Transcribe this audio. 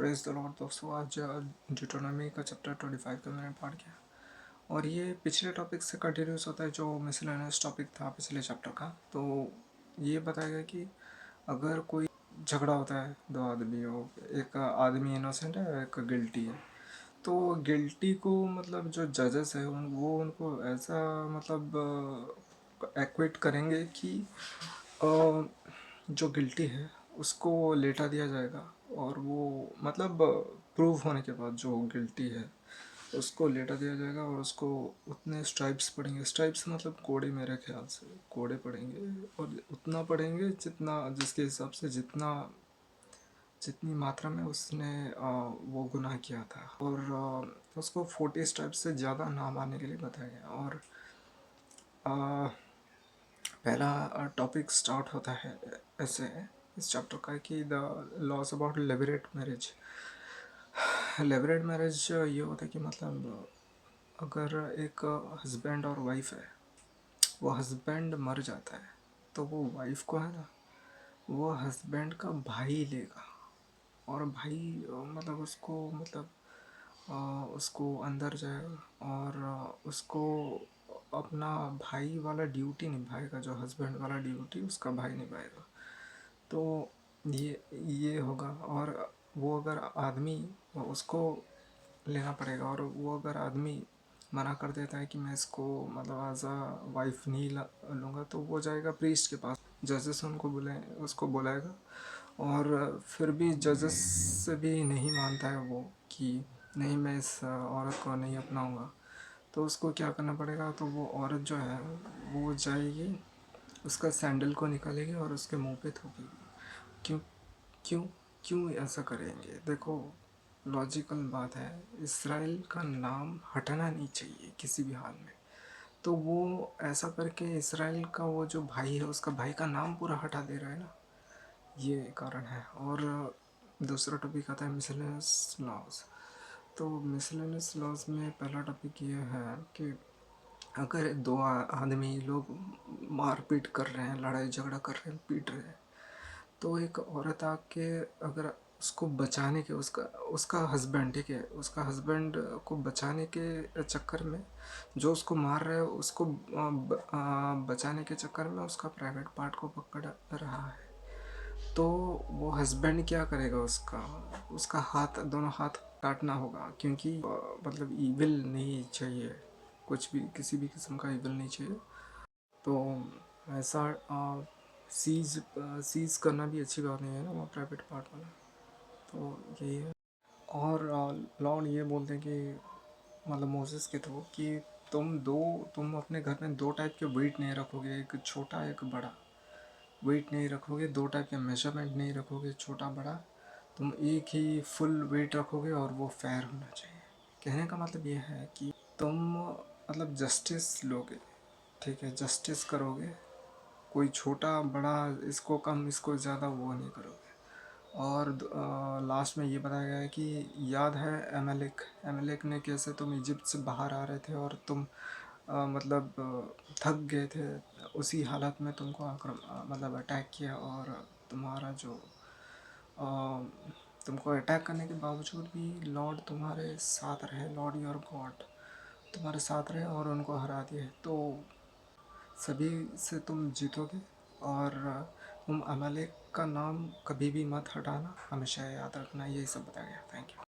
Praise the Lord दोस्तों। आज डिट्रोनॉमी का चैप्टर 25 का मैंने पढ़ किया और ये पिछले टॉपिक से कंटिन्यूस होता है जो मिसलेनियस टॉपिक था पिछले चैप्टर का। तो ये बताया गया कि अगर कोई झगड़ा होता है दो आदमियों, एक आदमी इनोसेंट है और एक गिल्टी है, तो गिल्टी को मतलब जो जजेस है वो उनको ऐसा मतलब एक्वेट करेंगे कि जो गिल्टी है उसको लेटा दिया जाएगा और वो मतलब प्रूव होने के बाद जो गिल्टी है उसको लेटा दिया जाएगा और उसको उतने स्ट्राइप्स पड़ेंगे। स्ट्राइप्स मतलब कोड़े, मेरे ख्याल से कोड़े पड़ेंगे और उतना पड़ेंगे जितना जिसके हिसाब से जितनी मात्रा में उसने वो गुनाह किया था। और उसको 40 स्ट्राइप्स से ज़्यादा ना मारने के लिए बताया गया। और आ, पहला टॉपिक स्टार्ट होता है ऐसे इस चैप्टर का कि the loss about liberate marriage. Liberate marriage ये होता है कि मतलब अगर एक हस्बैंड और वाइफ है, वो हस्बैंड मर जाता है तो वो वाइफ को है ना, वो हस्बैंड का भाई लेगा और भाई मतलब उसको मतलब उसको अंदर जाएगा और उसको अपना भाई वाला ड्यूटी निभाएगा, जो हस्बैंड वाला ड्यूटी उसका भाई निभाएगा। तो ये होगा। और वो अगर आदमी, उसको लेना पड़ेगा। और वो अगर आदमी मना कर देता है कि मैं इसको मतलब एज अ वाइफ नहीं लूँगा, तो वो जाएगा प्रीस्ट के पास। जजेस उनको बुलाए, उसको बुलाएगा और फिर भी जजेस से भी नहीं मानता है वो कि नहीं, मैं इस औरत को नहीं अपनाऊंगा। तो उसको क्या करना पड़ेगा, तो वो औरत जो है वो जाएगी, उसका सैंडल को निकालेगी और उसके मुंह पे थूकेगी। क्यों क्यों क्यों ऐसा करेंगे? देखो, लॉजिकल बात है, इसराइल का नाम हटाना नहीं चाहिए किसी भी हाल में। तो वो ऐसा करके इसराइल का वो जो भाई है उसका भाई का नाम पूरा हटा दे रहा है ना, ये कारण है। और दूसरा टॉपिक आता है मिसलेनियस लॉज। तो मिसलेनियस लॉज में पहला टॉपिक ये है कि अगर दो आदमी लोग मारपीट कर रहे हैं, लड़ाई झगड़ा कर रहे हैं, पीट रहे हैं, तो एक औरत आके अगर उसको बचाने के, उसका उसका हस्बैंड, ठीक है, उसका हस्बैंड को बचाने के चक्कर में, जो उसको मार रहा है उसको बचाने के चक्कर में उसका प्राइवेट पार्ट को पकड़ रहा है, तो वो हस्बैंड क्या करेगा, उसका उसका हाथ, दोनों हाथ काटना होगा। क्योंकि मतलब ईविल नहीं चाहिए, कुछ भी किसी भी किस्म का ईविल नहीं चाहिए। तो ऐसा सीज करना भी अच्छी बात नहीं है ना, वो प्राइवेट पार्ट वाला। तो यही है। और लॉर्ड ये बोलते हैं कि मतलब मोसेस के थ्रू कि तुम अपने घर में दो टाइप के वेट नहीं रखोगे, एक छोटा एक बड़ा। वेट नहीं रखोगे, दो टाइप के मेजरमेंट नहीं रखोगे, छोटा बड़ा। तुम एक ही फुल वेट रखोगे और वो फेयर होना चाहिए। कहने का मतलब ये है कि तुम मतलब जस्टिस लोगे, ठीक है, जस्टिस करोगे। कोई छोटा बड़ा, इसको कम इसको ज़्यादा वो नहीं करोगे। और लास्ट में ये बताया गया है कि याद है एमेलेक, एमेलेक ने कैसे तुम इजिप्ट से बाहर आ रहे थे और तुम मतलब थक गए थे, उसी हालत में तुमको मतलब अटैक किया और तुम्हारा जो अ, तुमको अटैक करने के बावजूद भी लॉर्ड तुम्हारे साथ रहे, लॉर्ड योर गॉड तुम्हारे साथ रहे और उनको हरा दिए। तो सभी से तुम जीतोगे। और तुम अमालेक का नाम कभी भी मत हटाना, हमेशा याद रखना। यही सब बताया गया। Thank you.